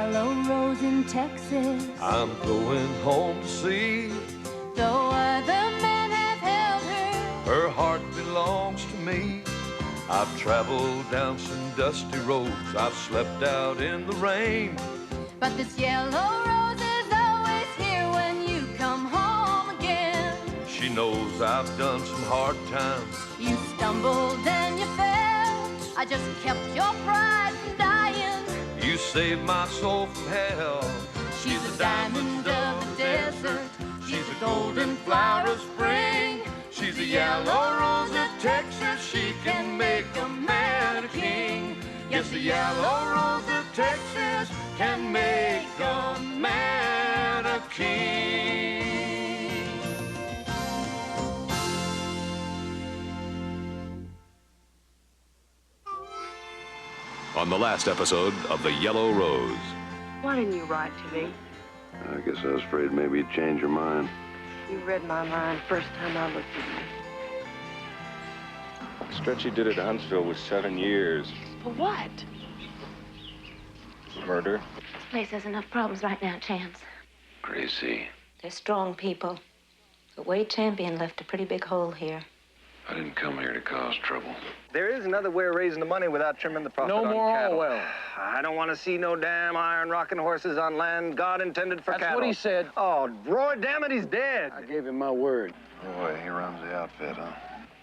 yellow rose in Texas. I'm going home to see. Though other men have held her, Her heart belongs to me. I've traveled down some dusty roads. I've slept out in the rain. but this yellow rose is always here when you come home again. She knows I've done some hard times. You stumbled and you fell. I just kept your pride from dying. You saved my soul from hell. She's a diamond of the desert. She's a golden flower of spring. She's a yellow rose of Texas. She can make a man a king. Yes, the yellow rose of Texas can make a man a king. On the last episode of The Yellow Rose. Why didn't you write to me? I guess I was afraid maybe you'd change your mind. You read my mind first time I looked at you. The stretch he did at Huntsville was 7 years. For what? Murder. This place has enough problems right now, Chance. Gracie, They're strong people. But Wade Champion left a pretty big hole here. I didn't come here to cause trouble. There is another way of raising the money without trimming the profit on cattle. Well, I don't want to see no damn iron rocking horses on land God intended for cattle. that's what he said. Oh, Roy, damn it, he's dead. I gave him my word. Boy, he runs the outfit, huh?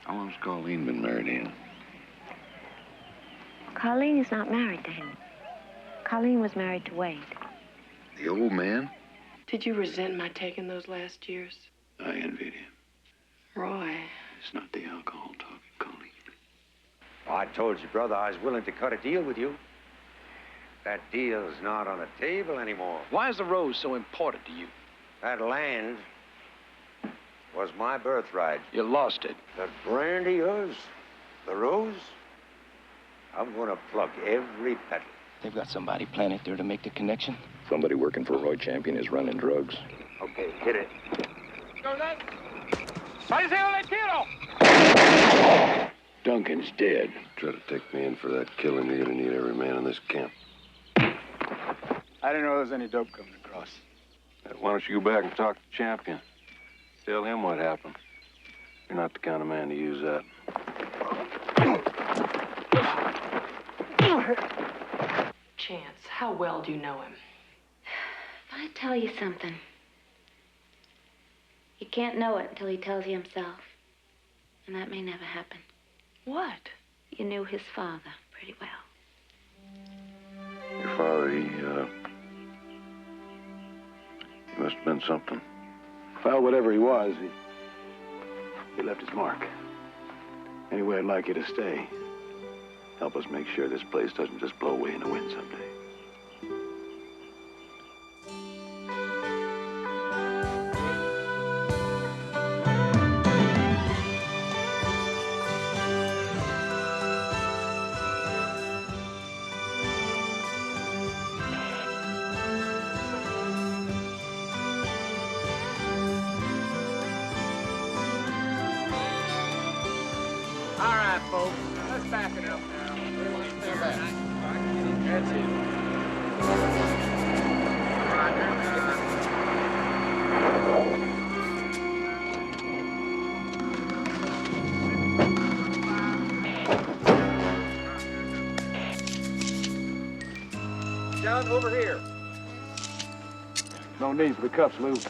How long's Colleen been married to him? Colleen is not married to him. Colleen was married to Wade. The old man? Did you resent my taking those last years? I envied him. Roy. It's not the alcohol talking, Colleen. I told you, brother, I was willing to cut a deal with you. That deal's not on the table anymore. Why is the rose so important to you? That land was my birthright. You lost it. The brand of yours, the rose, I'm gonna pluck every petal. They've got somebody planted there to make the connection. Somebody working for Roy Champion is running drugs. Okay, hit it. Duncan's dead. Try to take me in for that killing. You're gonna need every man in this camp. I didn't know there was any dope coming across. Why don't you go back and talk to the champion? Tell him what happened. You're not the kind of man to use that. Chance, how well do you know him? If I tell you something, you can't know it until he tells you himself. And that may never happen. What? You knew his father pretty well. Your father, he must have been something. Well, whatever he was, he left his mark. Anyway, I'd like you to stay. Help us make sure this place doesn't just blow away in the wind someday. All right, folks, let's back it up now. Stand back. That's it. Down over here. No need for the cuffs, Lou. Well,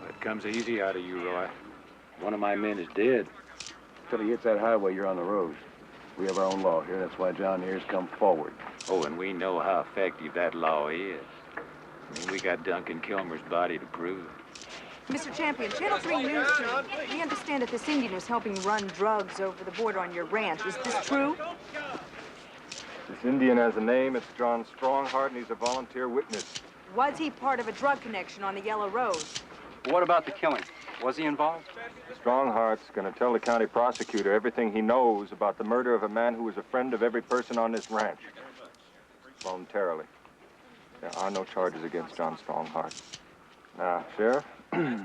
it comes easy out of you, Roy. One of my men is dead. Until he hits that highway, you're on the road. We have our own law here. That's why John here's come forward. Oh, and we know how effective that law is. I mean, we got Duncan Kilmer's body to prove it. Mr. Champion, Channel 3 News Team. We understand that this Indian is helping run drugs over the border on your ranch. Is this true? This Indian has a name. It's John Strongheart, and he's a volunteer witness. Was he part of a drug connection on the Yellow Rose? What about the killing? Was he involved? Strongheart's going to tell the county prosecutor everything he knows about the murder of a man who was a friend of every person on this ranch. Voluntarily. There are no charges against John Strongheart. Now, Sheriff, you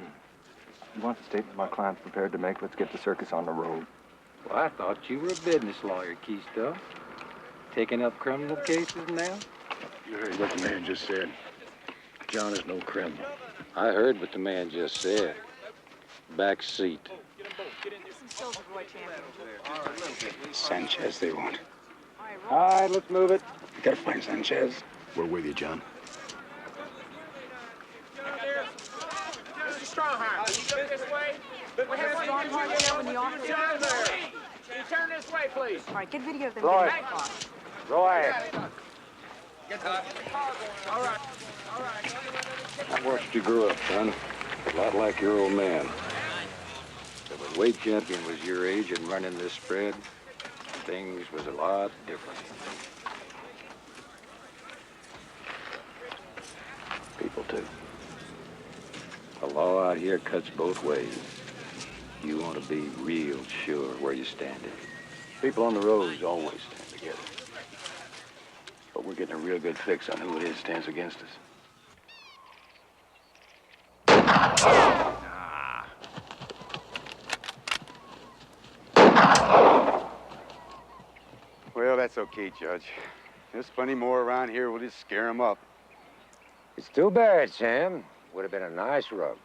want the statement my client's prepared to make? Let's get the circus on the road. Well, I thought you were a business lawyer, Keisto. Taking up criminal cases now? You heard what the man just said. John is no criminal. I heard what the man just said. Back seat. Some stills of Roy Champion. Sanchez they want. All right, let's move it. Gotta find Sanchez. We're with you, John. Mr. Strongheart, can you look this way? We have Strongheart now in the office. Down there. Can you turn this way, please? All right, get video of them Roy. getting in the car. Roy. All right. I watched you grow up, son. A lot like your old man. If a weight champion was your age and running this spread, things was a lot different. People, too. The law out here cuts both ways. You want to be real sure where you stand in. People on the roads always stand together. But we're getting a real good fix on who it is stands against us. Well, that's okay, Judge. There's plenty more around here. We'll just scare them up. It's too bad, Sam. Would have been a nice rug.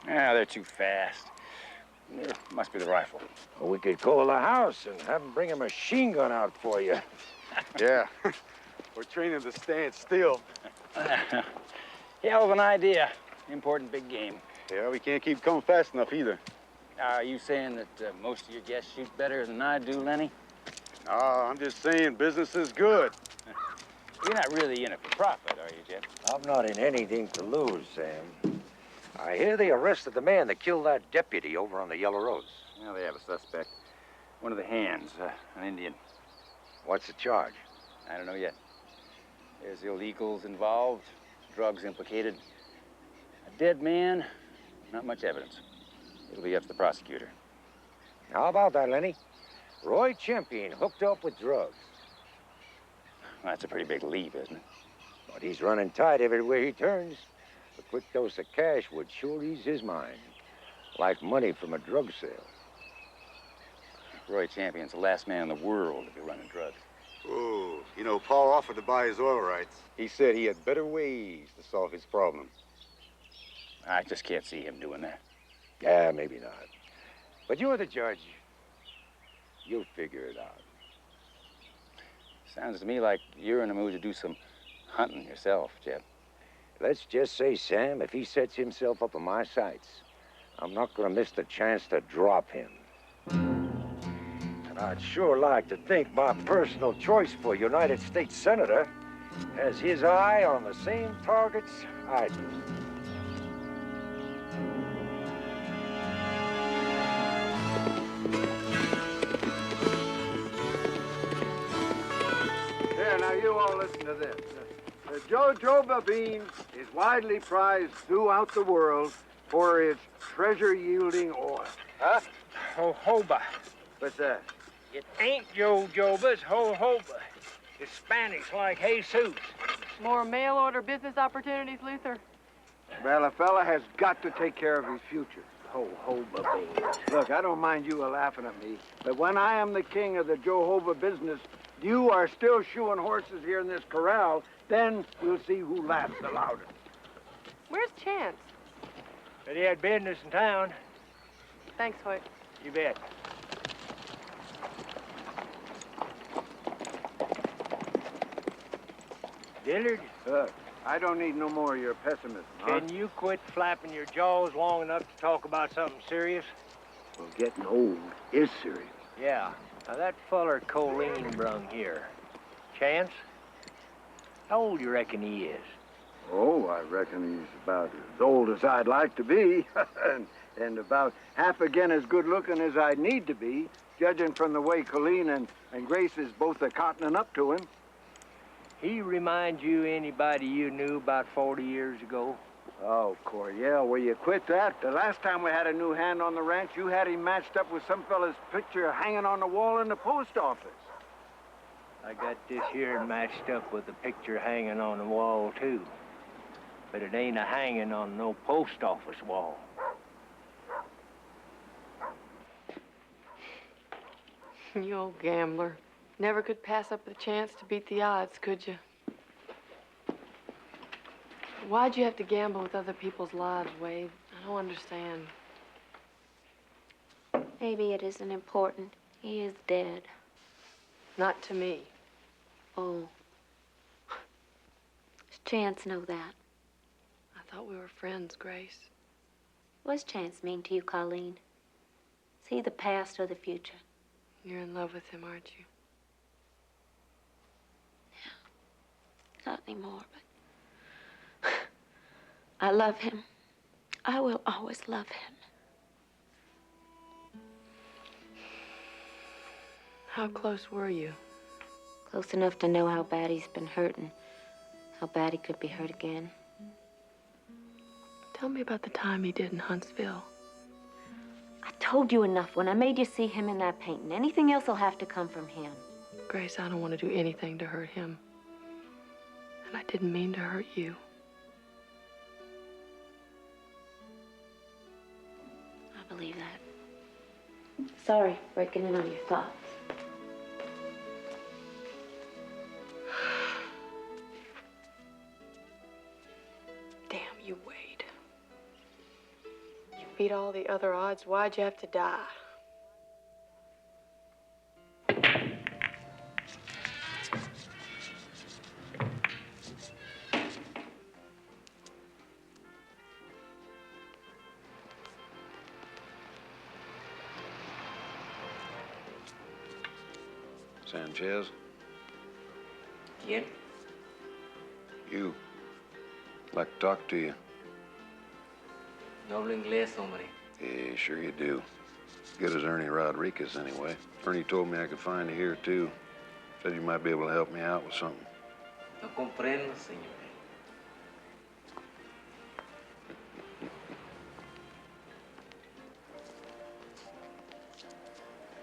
Yeah, they're too fast. Must be the rifle. Or we could call the house and have them bring a machine gun out for you. Yeah. We're training to stand still. Hell of an idea. Important big game. Yeah, we can't keep coming fast enough either. Are you saying that most of your guests shoot better than I do, Lenny? No, I'm just saying business is good. You're not really in it for profit, are you, Jeff? I'm not in anything to lose, Sam. I hear they arrested the man that killed that deputy over on the Yellow Rose. Well, they have a suspect. One of the hands, an Indian. What's the charge? I don't know yet. There's illegals involved, drugs implicated. A dead man, not much evidence. It'll be up to the prosecutor. How about that, Lenny? Roy Champion hooked up with drugs. Well, that's a pretty big leap, isn't it? But he's running tight everywhere he turns. A quick dose of cash would sure ease his mind. Like money from a drug sale. Roy Champion's the last man in the world to be running drugs. Oh, you know, Paul offered to buy his oil rights. He said he had better ways to solve his problem. I just can't see him doing that. Yeah, maybe not. But you're the judge. You'll figure it out. Sounds to me like you're in the mood to do some hunting yourself, Jeb. Let's just say, Sam, if he sets himself up in my sights, I'm not going to miss the chance to drop him. And I'd sure like to think my personal choice for United States Senator has his eye on the same targets I do. Here, now you all listen to this. The jojoba bean is widely prized throughout the world for its treasure-yielding oil. Huh? Jojoba. What's that? It ain't jojoba, it's jojoba. It's Spanish like Jesus. More mail-order business opportunities, Luther? Well, a fella has got to take care of his future. Jojoba beans. Look, I don't mind you laughing at me, but when I am the king of the jojoba business, you are still shoeing horses here in this corral, then we'll see who laughs the loudest. Where's Chance? But he had business in town. Thanks, Hoyt. You bet. Dillard? Look, I don't need no more of your pessimism, huh? Can you quit flapping your jaws long enough to talk about something serious? Well, getting old is serious. Yeah. Now, that feller Colleen brung here, Chance, how old you reckon he is? Oh, I reckon he's about as old as I'd like to be, and about half again as good-looking as I'd need to be, judging from the way Colleen and Grace is both a-cottoning up to him. He remind you anybody you knew about 40 years ago? Oh, Coriel, will you quit that? The last time we had a new hand on the ranch, you had him matched up with some fella's picture hanging on the wall in the post office. I got this here matched up with the picture hanging on the wall, too. But it ain't a hanging on no post office wall. You old gambler. Never could pass up the chance to beat the odds, could you? Why'd you have to gamble with other people's lives, Wade? I don't understand. Maybe it isn't important. He is dead. Not to me. Oh. Does Chance know that? I thought we were friends, Grace. What's Chance mean to you, Colleen? Is he the past or the future? You're in love with him, aren't you? Not anymore, but I love him. I will always love him. How close were you? Close enough to know how bad he's been hurt and how bad he could be hurt again. Tell me about the time he did in Huntsville. I told you enough when I made you see him in that painting. Anything else will have to come from him. Grace, I don't want to do anything to hurt him. And I didn't mean to hurt you. I believe that. Sorry, breaking in on your thoughts. Damn you, Wade. You beat all the other odds. Why'd you have to die? Sanchez? ¿Quién? You. I'd like to talk to you. No hablo inglés, hombre. Yeah, sure you do. Good as Ernie Rodriguez, anyway. Ernie told me I could find you here, too. Said you might be able to help me out with something. No comprendo, señor.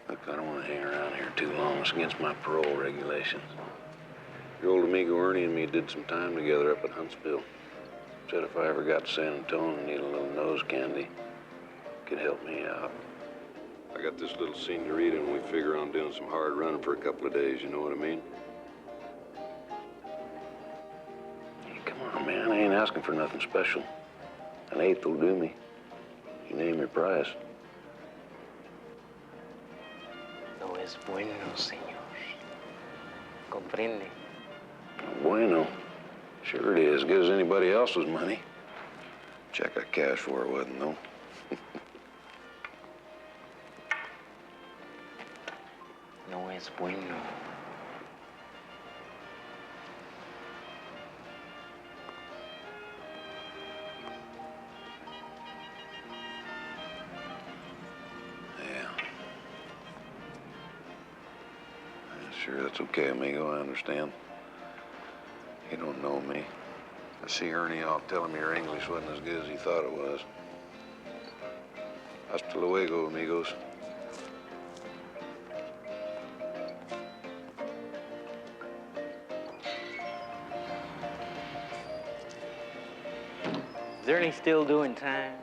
Look, I don't want to hang around here too long. It's against my parole regulations. Your old amigo Ernie and me did some time together up at Huntsville. Said if I ever got to San Antonio and need a little nose candy, could help me out. I got this little senorita and we figure on doing some hard running for a couple of days, you know what I mean? Hey, come on, man, I ain't asking for nothing special. An eighth will do me. You name your price. No es bueno, señor. Comprende. Bueno. Sure it is. Good as anybody else's money. Check I cashed for it wasn't, though. No es bueno. Sure, that's okay, amigo. I understand. You don't know me. I see Ernie off telling me your English wasn't as good as he thought it was. Hasta luego, amigos. Is Ernie still doing time?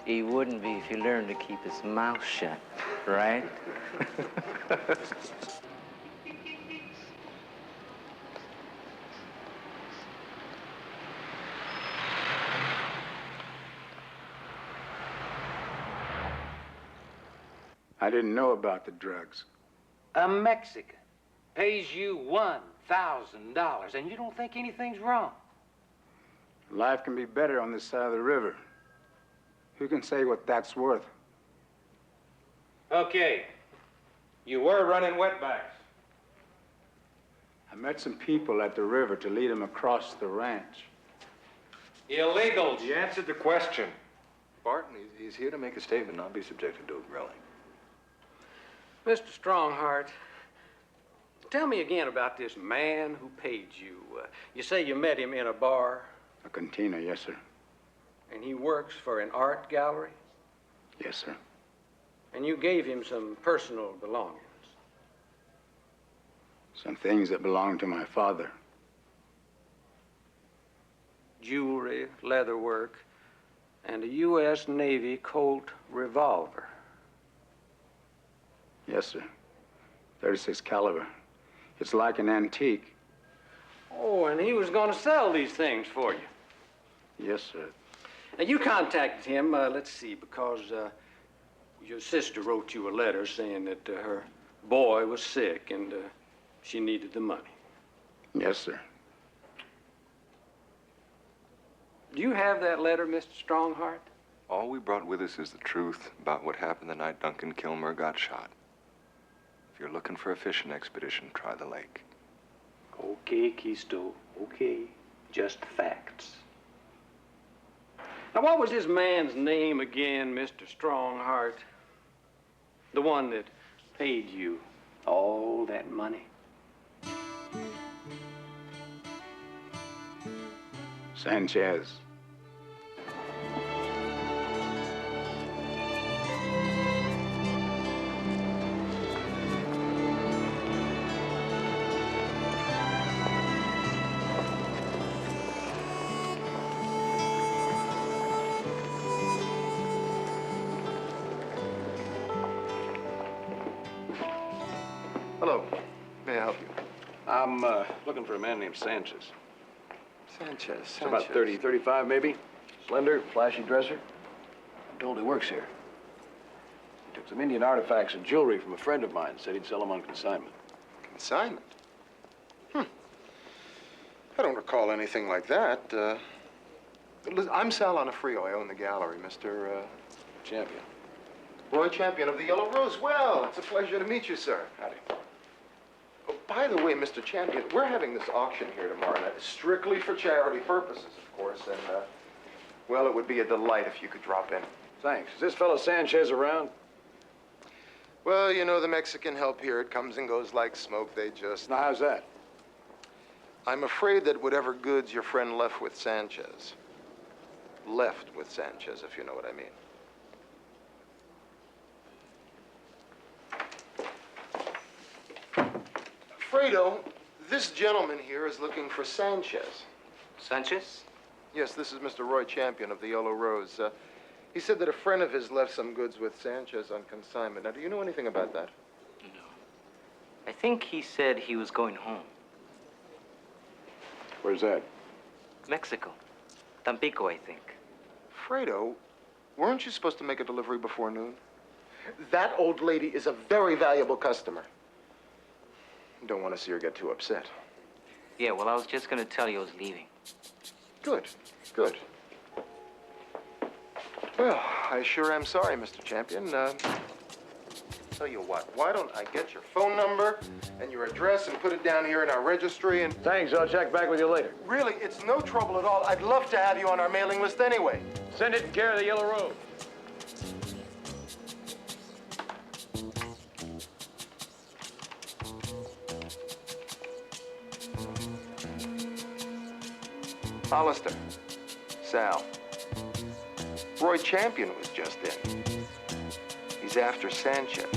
He wouldn't be if he learned to keep his mouth shut, right? I didn't know about the drugs. A Mexican pays you $1,000 and you don't think anything's wrong. Life can be better on this side of the river. Who can say what that's worth? Okay. You were running wetbacks. I met some people at the river to lead them across the ranch. Illegals. You answered the question. Barton, he's here to make a statement, not be subjected to a grilling. Mr. Strongheart, tell me again about this man who paid you. You say you met him in a bar? A cantina, yes, sir. And he works for an art gallery? Yes, sir. And you gave him some personal belongings? Some things that belonged to my father. Jewelry, leatherwork, and a U.S. Navy Colt revolver. Yes, sir. 36 caliber. It's like an antique. Oh, and he was going to sell these things for you. Yes, sir. Now, you contacted him, let's see, because your sister wrote you a letter saying that her boy was sick and she needed the money. Yes, sir. Do you have that letter, Mr. Strongheart? All we brought with us is the truth about what happened the night Duncan Kilmer got shot. If you're looking for a fishing expedition, try the lake. Okay, Keisto. Okay. Just facts. Now, what was this man's name again, Mr. Strongheart? The one that paid you all that money? Sanchez. Hello. May I help you? I'm looking for a man named Sanchez. Sanchez. He's about 30, 35 maybe. Slender, flashy dresser. I'm told he works here. He took some Indian artifacts and jewelry from a friend of mine. Said he'd sell them on consignment. Consignment? I don't recall anything like that. I'm Sal Onofrio. I own the gallery, Mr. Champion. Roy Champion of the Yellow Rose. Well, it's a pleasure to meet you, sir. Howdy. Oh, by the way, Mr. Champion, we're having this auction here tomorrow night, strictly for charity purposes, of course, and, well, it would be a delight if you could drop in. Thanks. Is this fellow Sanchez around? Well, you know, the Mexican help here, it comes and goes like smoke. They just... Now, how's that? I'm afraid that whatever goods your friend left with Sanchez, if you know what I mean. Fredo, this gentleman here is looking for Sanchez. Sanchez? Yes, this is Mr. Roy Champion of the Yellow Rose. He said that a friend of his left some goods with Sanchez on consignment. Now, do you know anything about that? No. I think he said he was going home. Where's that? Mexico. Tampico, I think. Fredo, weren't you supposed to make a delivery before noon? That old lady is a very valuable customer. Don't want to see her get too upset. Yeah, well, I was just going to tell you I was leaving. Good, good. Well, I sure am sorry, Mr. Champion. Tell you what, why don't I get your phone number and your address and put it down here in our registry and... Thanks, I'll check back with you later. Really, it's no trouble at all. I'd love to have you on our mailing list anyway. Send it in care of the Yellow Rose. Hollister, Sal. Roy Champion was just in. He's after Sanchez.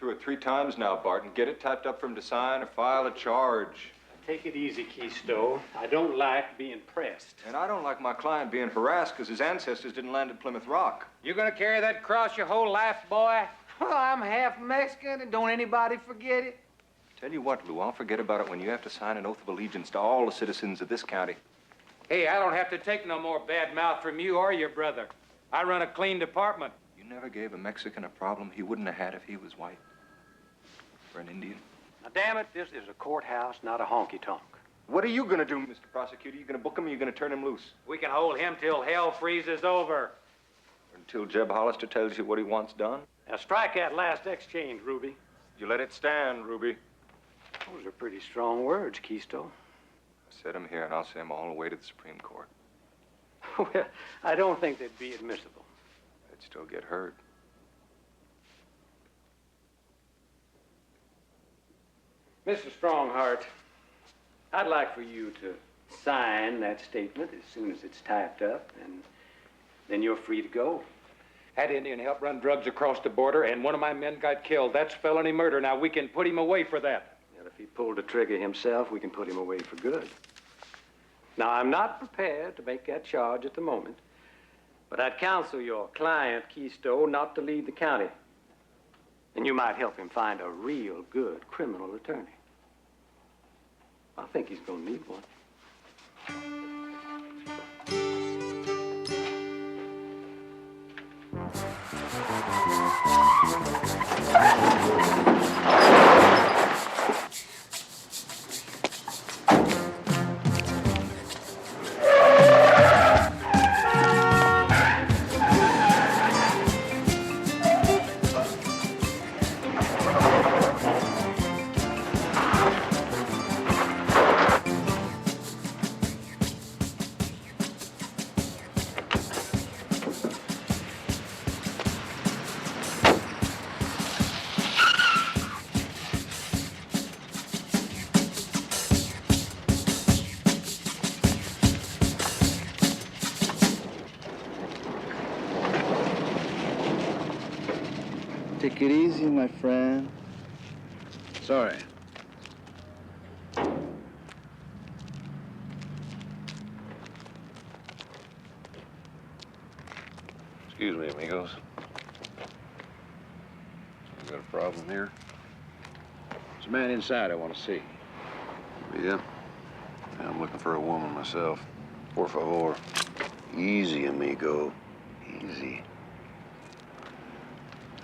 through it 3 times now, Barton. Get it typed up for him to sign or file a charge. Take it easy, Keisto. I don't like being pressed. And I don't like my client being harassed because his ancestors didn't land at Plymouth Rock. You gonna carry that cross your whole life, boy? Well, I'm half Mexican, and don't anybody forget it. Tell you what, Lou, I'll forget about it when you have to sign an oath of allegiance to all the citizens of this county. Hey, I don't have to take no more bad mouth from you or your brother. I run a clean department. You never gave a Mexican a problem he wouldn't have had if he was white. Or an Indian. Now, damn it, this is a courthouse, not a honky-tonk. What are you gonna do, Mr. Prosecutor? You gonna book him or you gonna turn him loose? We can hold him till hell freezes over. Until Jeb Hollister tells you what he wants done? Now, strike that last exchange, Ruby. You let it stand, Ruby. Those are pretty strong words, Keisto. I said them here, and I'll say them all the way to the Supreme Court. Well, I don't think they'd be admissible. They'd still get heard. Mr. Strongheart, I'd like for you to sign that statement as soon as it's typed up, and then you're free to go. That Indian helped run drugs across the border, and one of my men got killed. That's felony murder. Now, we can put him away for that. And if he pulled the trigger himself, we can put him away for good. Now, I'm not prepared to make that charge at the moment, but I'd counsel your client, Keisto, not to leave the county. And you might help him find a real good criminal attorney. I think he's gonna need one. Take it easy, my friend. Sorry. Excuse me, amigos. You got a problem here? There's a man inside I want to see. Yeah? Yeah, I'm looking for a woman myself. Por favor. Easy, amigo. Easy.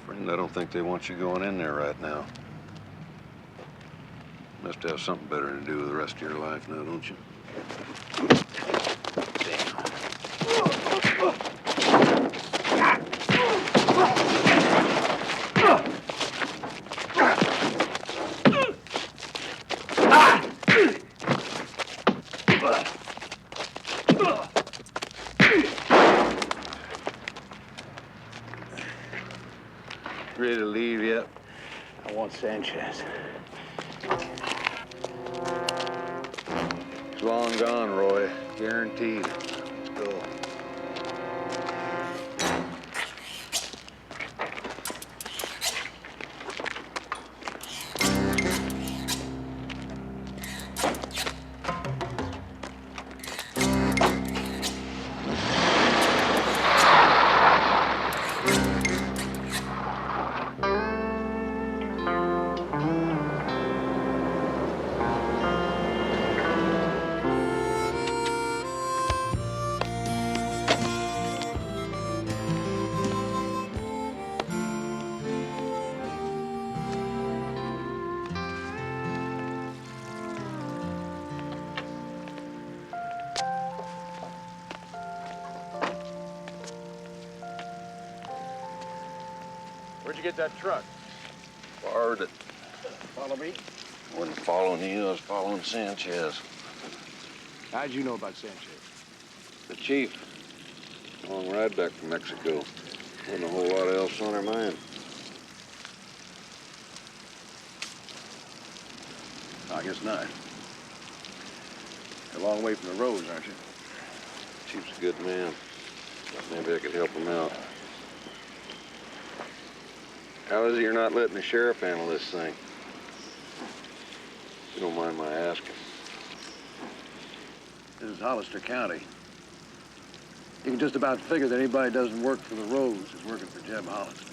Friend, I don't think they want you going in there right now. Must have something better to do with the rest of your life now, don't you? Ready to leave yet? I want Sanchez. He's long gone, Roy. Guaranteed. Let's go. Where'd you get that truck? Borrowed it. Follow me. I wasn't following you, I was following Sanchez. How'd you know about Sanchez? The chief. Long ride back from Mexico. Wasn't a whole lot else on her mind. I guess not. You're a long way from the roads, aren't you? Chief's a good man. Thought maybe I could help him out. How is it you're not letting the sheriff handle this thing? If you don't mind my asking. This is Hollister County. You can just about figure that anybody who doesn't work for the Rose is working for Jeb Hollister.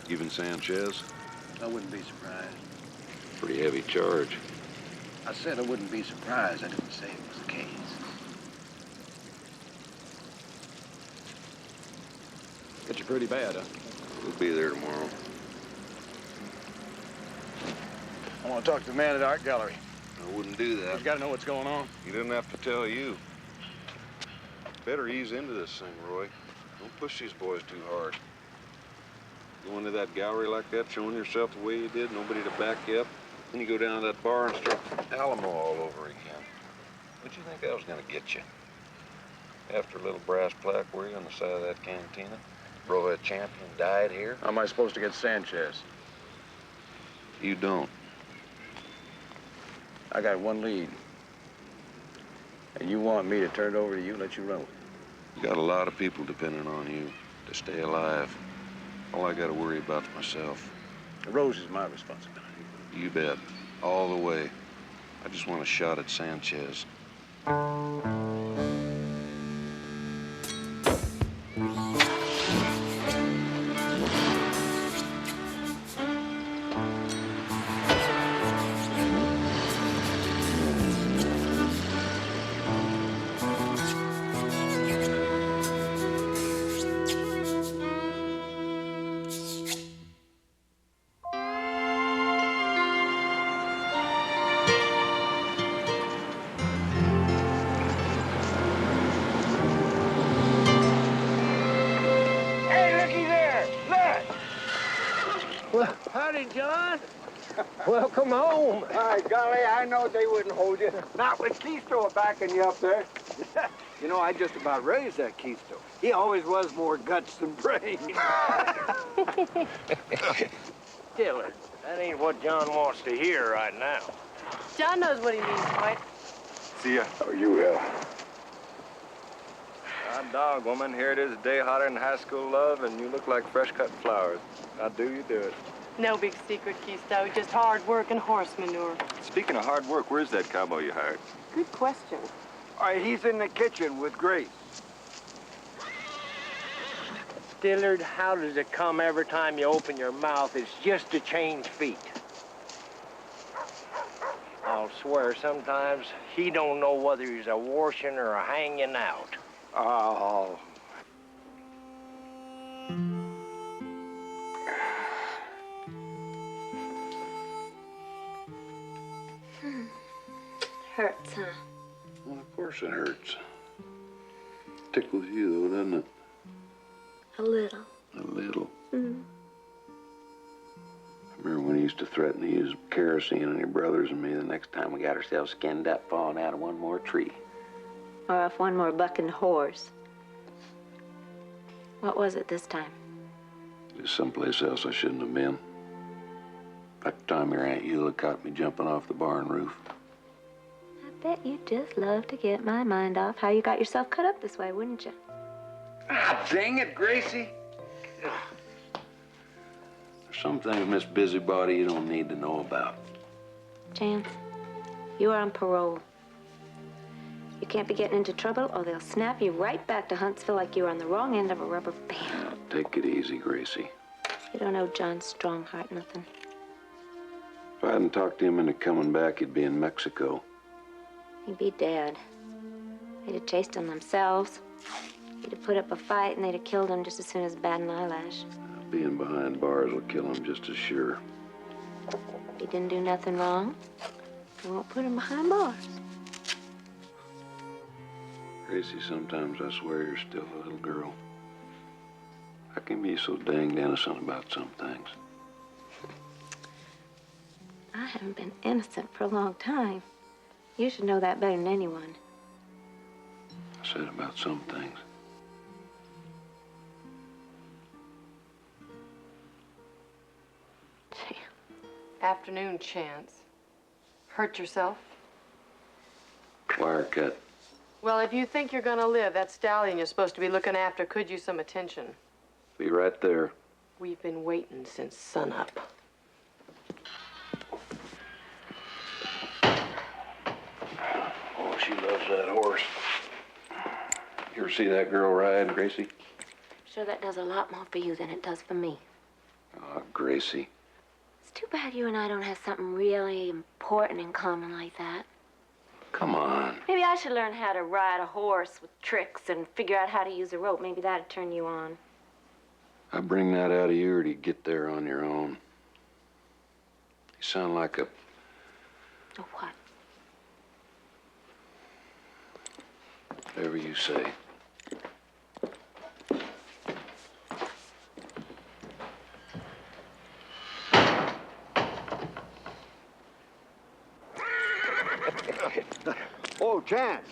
Even Sanchez? I wouldn't be surprised. Pretty heavy charge. I said I wouldn't be surprised. I didn't say it was the case. Get you pretty bad, huh? We'll be there tomorrow. I want to talk to the man at the art gallery. I wouldn't do that. He's got to know what's going on. He didn't have to tell you. Better ease into this thing, Roy. Don't push these boys too hard. Go into that gallery like that, showing yourself the way you did, nobody to back you up. Then you go down to that bar and start Alamo all over again. What'd you think that was gonna get you? After a little brass plaque, were you, on the side of that cantina? Bro, champion died here? How am I supposed to get Sanchez? You don't. I got one lead. And you want me to turn it over to you, let you run with it. You got a lot of people depending on you to stay alive. All I gotta worry about's myself. The Rose is my responsibility. You bet. All the way. I just want a shot at Sanchez. Well, howdy, John. Welcome home. Hi, golly, I know they wouldn't hold you. Not with Keisto backing you up there. You know, I just about raised that Keisto. He always was more guts than brains. Dillard, that ain't what John wants to hear right now. John knows what he means, Dwight. See ya. Oh, you will. Hot dog, woman. Here it is, a day hotter than high school love, and you look like fresh-cut flowers. Now do you do it. No big secret, Keisto. Just hard work and horse manure. Speaking of hard work, where's that cowboy you hired? Good question. All right, he's in the kitchen with Grace. Dillard, how does it come every time you open your mouth it's just to change feet? I'll swear sometimes he don't know whether he's a washing or a hanging out. Oh. Hurts, huh? Well, of course it hurts. Tickles you, though, doesn't it? A little. A little. Mm. I remember when he used to threaten to use kerosene on your brothers and me the next time we got ourselves skinned up falling out of one more tree. Or off one more bucking horse. What was it this time? Just someplace else I shouldn't have been. Like the time your Aunt Eula caught me jumping off the barn roof. I bet you'd just love to get my mind off how you got yourself cut up this way, wouldn't you? Ah, dang it, Gracie. There's some things, Miss Busybody, you don't need to know about. Chance, you are on parole. You can't be getting into trouble or they'll snap you right back to Huntsville like you were on the wrong end of a rubber band. Take it easy, Gracie. You don't know John's strong heart, nothing. If I hadn't talked him into coming back, he'd be in Mexico. He'd be dead. They'd have chased him themselves. He'd have put up a fight and they'd have killed him just as soon as bat an eyelash. Being behind bars will kill him just as sure. If he didn't do nothing wrong, we won't put him behind bars. Gracie, sometimes I swear you're still a little girl. I can be so danged innocent about some things. I haven't been innocent for a long time. You should know that better than anyone. I said about some things. Afternoon, Chance. Hurt yourself? Wire cut. Well, if you think you're gonna live, that stallion you're supposed to be looking after could use some attention. Be right there. We've been waiting since sunup. Oh, she loves that horse. You ever see that girl ride, Gracie? Sure, that does a lot more for you than it does for me. Oh, Gracie. It's too bad you and I don't have something really important in common like that. Come on. Maybe I should learn how to ride a horse with tricks and figure out how to use a rope. Maybe that'd turn you on. I bring that out of you, or do you get there on your own? You sound like a... Oh, what? Whatever you say. Oh, Chance.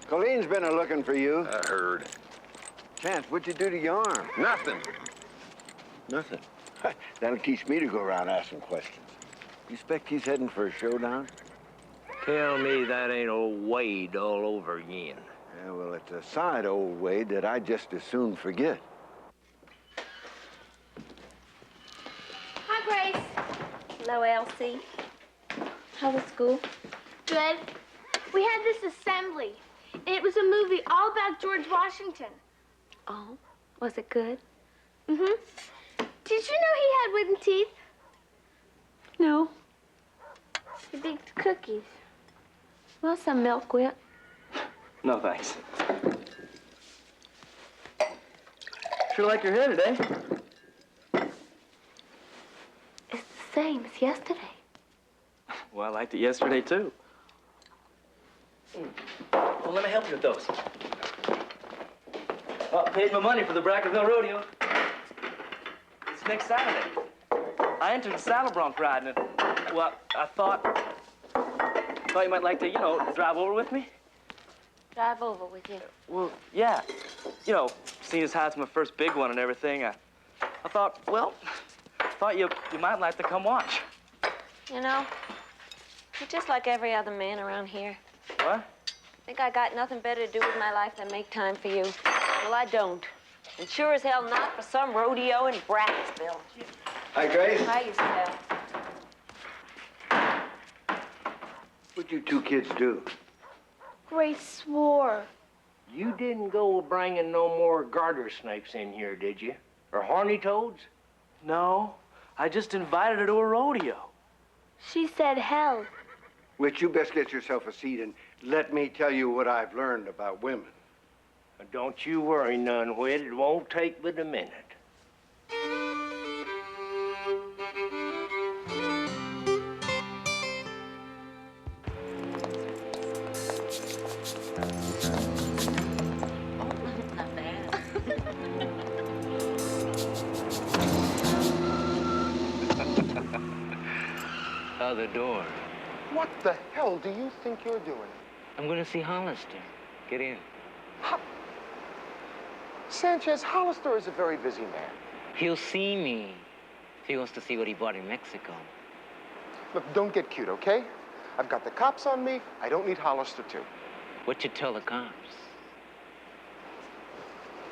Colleen's been a-looking for you. I heard. Chance, what'd you do to your arm? Nothing. Nothing. That'll teach me to go around asking questions. You expect he's heading for a showdown? Tell me that ain't old Wade all over again. Yeah, well, it's a side of old Wade that I'd just as soon forget. Hi, Grace. Hello, Elsie. How was school? Good. We had this assembly. It was a movie all about George Washington. Oh, was it good? Mm-hmm. Did you know he had wooden teeth? No. He baked cookies. Well, some milk, Whit. No, thanks. Sure like your hair today. It's the same as yesterday. Well, I liked it yesterday, too. Well, let me help you with those. Well, paid my money for the Brackenville Rodeo. It's next Saturday. I entered the saddle bronc riding, and, well, I thought you might like to, you know, drive over with me. Drive over with you. Well, yeah. You know, seeing as how it's my first big one and everything, I thought, well, you might like to come watch. You know, you're just like every other man around here. What? Think I got nothing better to do with my life than make time for you. Well, I don't. And sure as hell not for some rodeo in Bracksville. Hi, Grace. Hi, yourself. What'd you two kids do? Grace swore. You didn't go bringing no more garter snakes in here, did you? Or horny toads? No, I just invited her to a rodeo. She said hell. Which you best get yourself a seat and let me tell you what I've learned about women. Don't you worry none, Whit. It won't take but a minute. Not bad. Other door. What the hell do you think you're doing? I'm gonna see Hollister. Get in. Sanchez, Hollister is a very busy man. He'll see me if he wants to see what he bought in Mexico. Look, don't get cute, okay? I've got the cops on me. I don't need Hollister, too. What you tell the cops?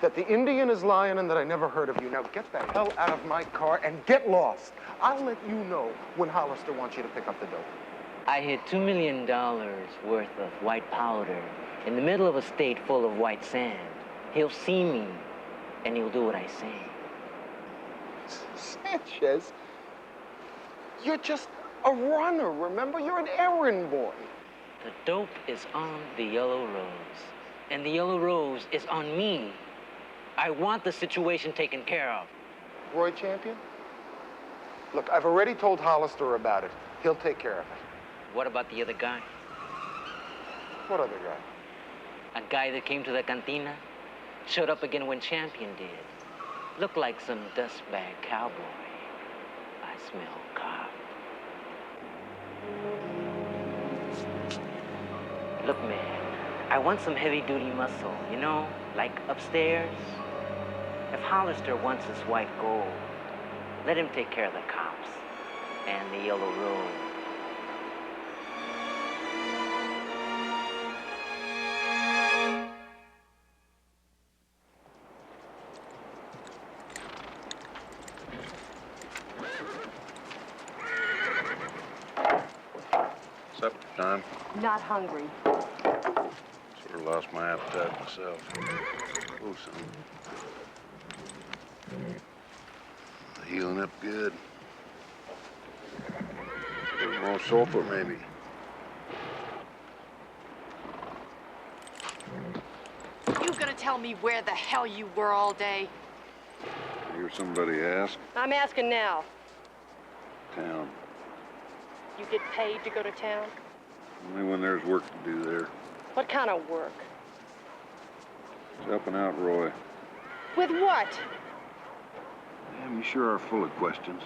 That the Indian is lying and that I never heard of you. Now get the hell out of my car and get lost. I'll let you know when Hollister wants you to pick up the dope. I hid $2 million worth of white powder in the middle of a state full of white sand. He'll see me, and he'll do what I say. Sanchez, you're just a runner, remember? You're an errand boy. The dope is on the yellow rose, and the yellow rose is on me. I want the situation taken care of. Roy Champion? Look, I've already told Hollister about it. He'll take care of it. What about the other guy? What other guy? A guy that came to the cantina? Showed up again when Champion did. Looked like some dustbag cowboy. I smell cop. Look, man, I want some heavy-duty muscle, you know, like upstairs. If Hollister wants his white gold, let him take care of the cops and the yellow road. Time? Not hungry. Sort of lost my appetite myself. Oh, son. Healing up good. A little more sulfur, maybe. You gonna tell me where the hell you were all day? I hear somebody ask. I'm asking now. Town. You get paid to go to town? Only when there's work to do there. What kind of work? It's helping out Roy. With what? Damn, you sure are full of questions.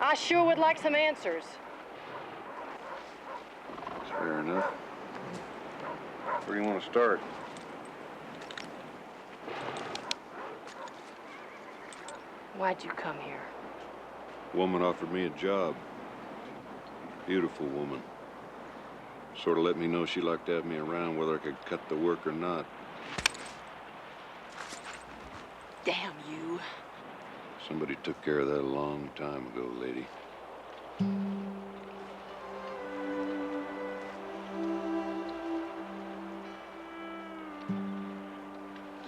I sure would like some answers. That's fair enough. Where do you want to start? Why'd you come here? Woman offered me a job. Beautiful woman. Sort of let me know she liked to have me around, whether I could cut the work or not. Damn you. Somebody took care of that a long time ago, lady.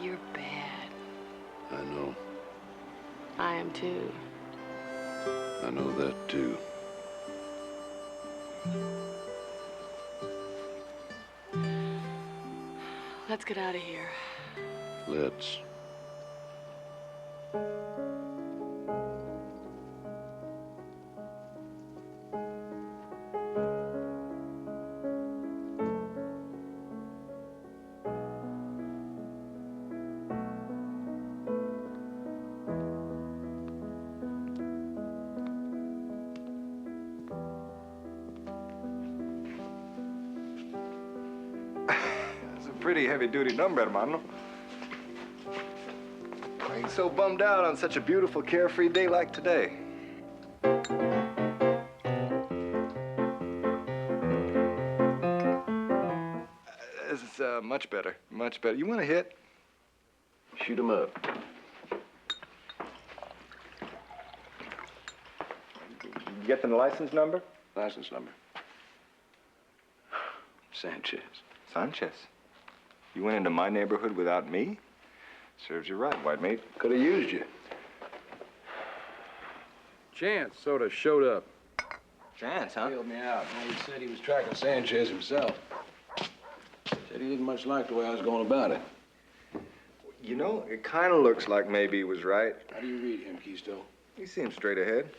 You're bad. I know. I am too. I know that too. Let's get out of here. Let's. Pretty heavy-duty number, hermano. I ain't so bummed out on such a beautiful, carefree day like today. This is much better, much better. You want to hit? Shoot 'em up. You get the license number? License number. Sanchez. Sanchez? You went into my neighborhood without me? Serves you right, white mate. Could have used you. Chance sort of showed up. Chance, huh? Bailed me out. He said he was tracking Sanchez himself. Said he didn't much like the way I was going about it. You know, it kind of looks like maybe he was right. How do you read him, Keisto? He seems straight ahead.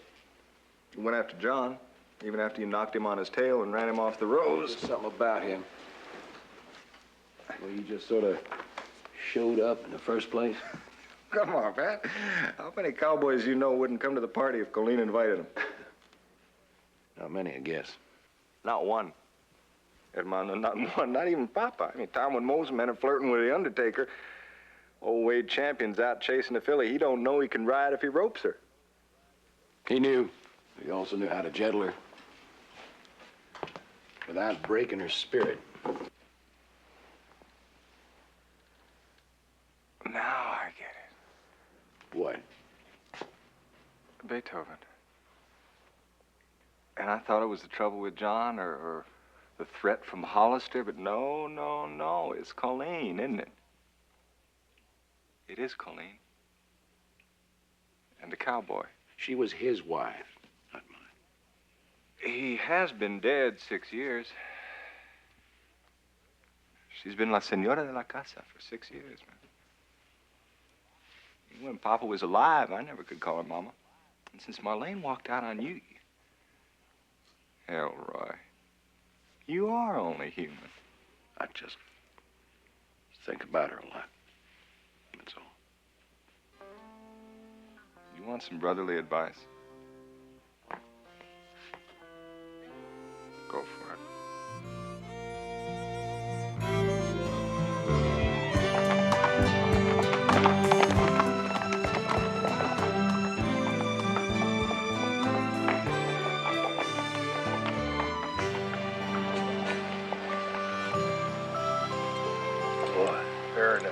He went after John, even after you knocked him on his tail and ran him off the road. There's something about him. Well, he just sort of showed up in the first place. Come on, Pat. How many cowboys you know wouldn't come to the party if Colleen invited them? Not many, I guess. Not one. Hermano, not one. Not even Papa. I mean, Tom and Mo's men are flirting with the Undertaker. Old Wade Champion's out chasing the filly. He don't know he can ride if he ropes her. He knew. He also knew how to gentle her without breaking her spirit. Now I get it. What? Beethoven. And I thought it was the trouble with John or the threat from Hollister, but no, no, no. It's Colleen, isn't it? It is Colleen. And the cowboy. She was his wife, not mine. He has been dead 6 years. She's been la señora de la casa for 6 years, man. When Papa was alive, I never could call her Mama. And since Marlene walked out on you... Hell, Roy. You are only human. I just think about her a lot. That's all. You want some brotherly advice? Go for it. Paradise.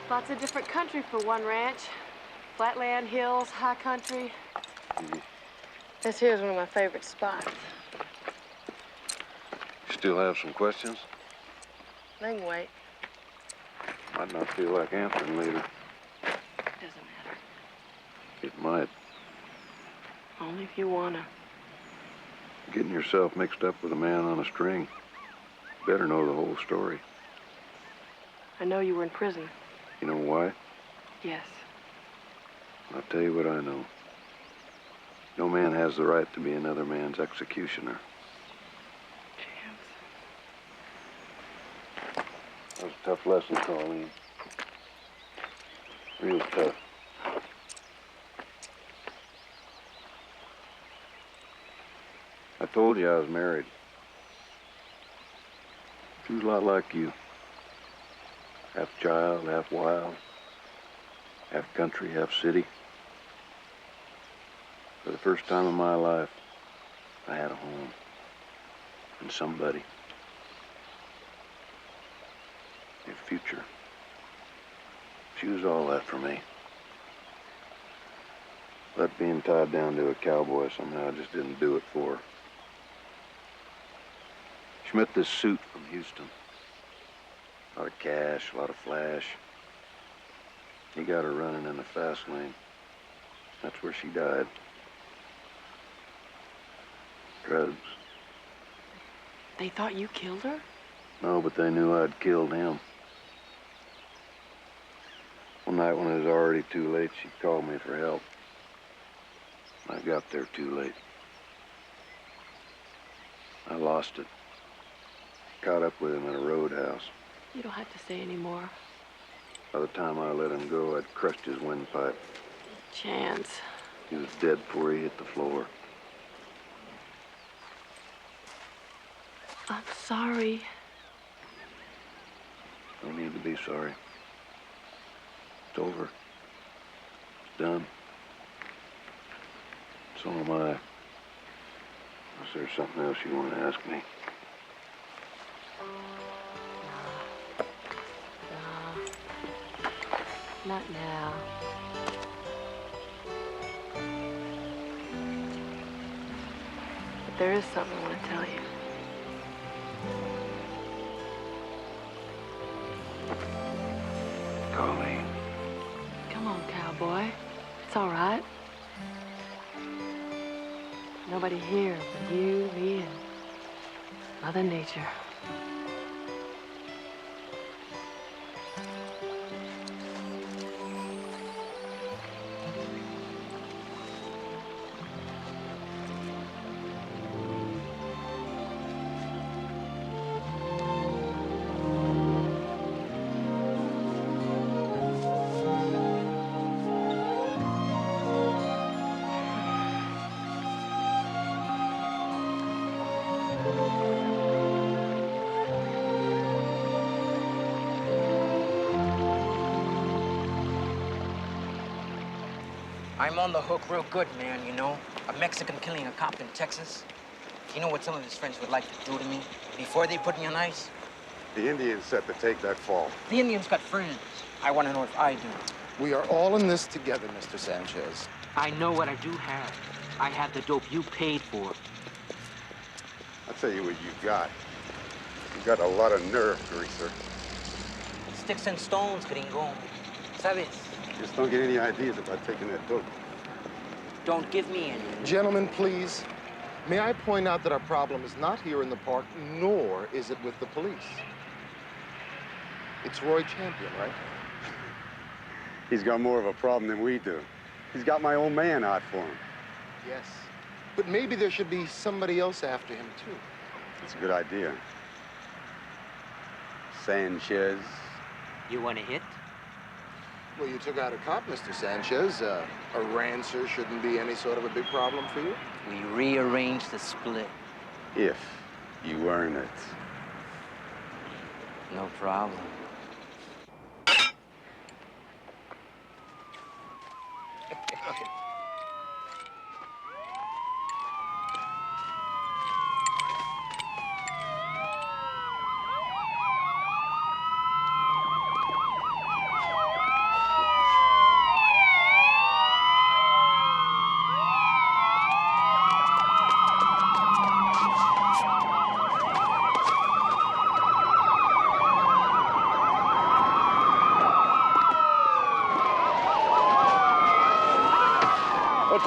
Lots of different country for one ranch. Flatland, hills, high country. This here's one of my favorite spots. still have some questions? They can wait. Might not feel like answering later. Doesn't matter. It might. Only if you wanna. Getting yourself mixed up with a man on a string. Better know the whole story. I know you were in prison. You know why? Yes. I'll tell you what I know. No man has the right to be another man's executioner. That was a tough lesson, Colleen. Real tough. I told you I was married. She was a lot like you. Half child, half wild. Half country, half city. For the first time in my life, I had a home. And somebody. A future. She was all that for me. But being tied down to a cowboy somehow just didn't do it for her. She met this suit from Houston. A lot of cash, a lot of flash. He got her running in the fast lane. That's where she died. Drugs. They thought you killed her? No, but they knew I'd killed him. One night when it was already too late, she called me for help. I got there too late. I lost it. Caught up with him at a roadhouse. You don't have to say any more. By the time I let him go, I'd crushed his windpipe. Chance. He was dead before he hit the floor. I'm sorry. No need to be sorry. It's over. It's done. So am I. Is there something else you want to ask me? Not now. But there is something I want to tell you. Colleen. Come on, cowboy. It's all right. Nobody here but you, me, and Mother Nature. I'm on the hook real good, man, you know? A Mexican killing a cop in Texas. You know what some of his friends would like to do to me before they put me on ice? The Indians set to take that fall. The Indians got friends. I want to know if I do. We are all in this together, Mr. Sanchez. I know what I do have. I have the dope you paid for. I'll tell you what you got. You got a lot of nerve, greaser. Sticks and stones, gringo. Sabes? Just don't get any ideas about taking that dope. Don't give me any. Gentlemen, please. May I point out that our problem is not here in the park, nor is it with the police. It's Roy Champion, right? He's got more of a problem than we do. He's got my old man out for him. Yes. But maybe there should be somebody else after him, too. That's a good idea. Sanchez. You want to hit? Well, you took out a cop, Mr. Sanchez. A rancer shouldn't be any sort of a big problem for you. We rearranged the split. If you earn it. No problem.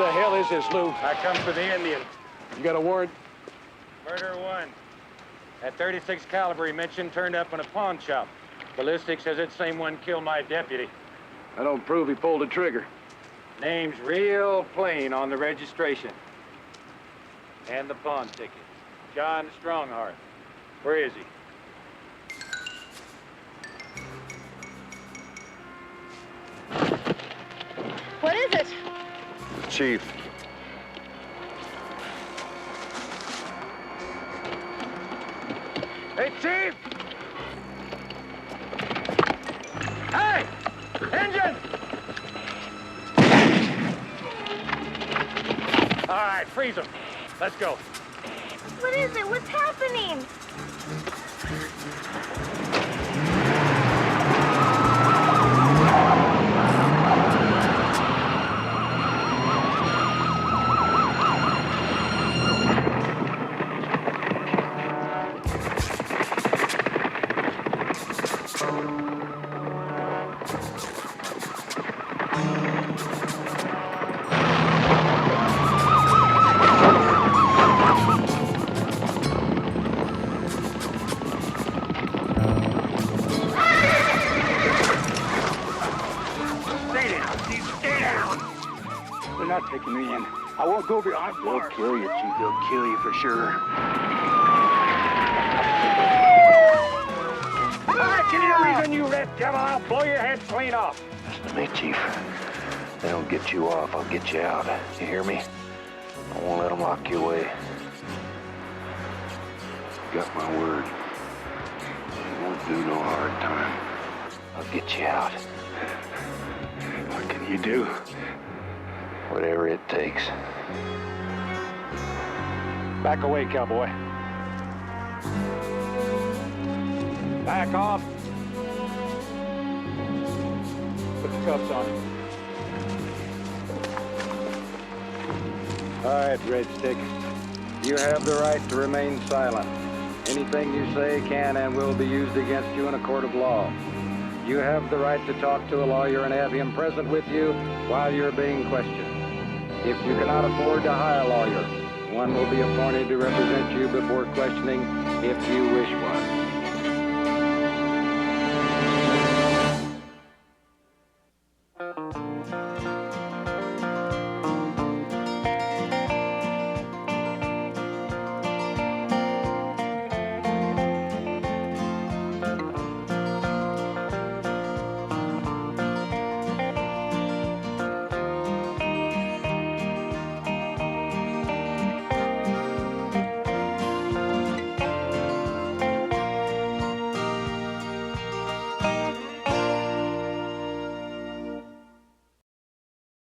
the hell is this, Lou? I come for the Indian. You got a warrant? Murder one. That 36 caliber he mentioned turned up in a pawn shop. Ballistics says that same one killed my deputy. I don't prove he pulled the trigger. Name's real plain on the registration. And the pawn ticket. John Strongheart. Where is he? What is it? Chief. Hey, Chief! Hey! Engine! All right, freeze them. Let's go. What is it? What's happening? Taking me in. I won't go behind bars. They'll kill you, Chief. They'll kill you for sure. I give you a reason, you red devil. I'll blow your head clean off. Listen to me, Chief. They don't get you off, I'll get you out. You hear me? I won't let them lock you away. Got my word. You won't do no hard time. I'll get you out. What can you do? Whatever it takes. Back away, cowboy. Back off. Put the cuffs on him. All right, Red Stick. You have the right to remain silent. Anything you say can and will be used against you in a court of law. You have the right to talk to a lawyer and have him present with you while you're being questioned. If you cannot afford to hire a lawyer, one will be appointed to represent you before questioning if you wish one.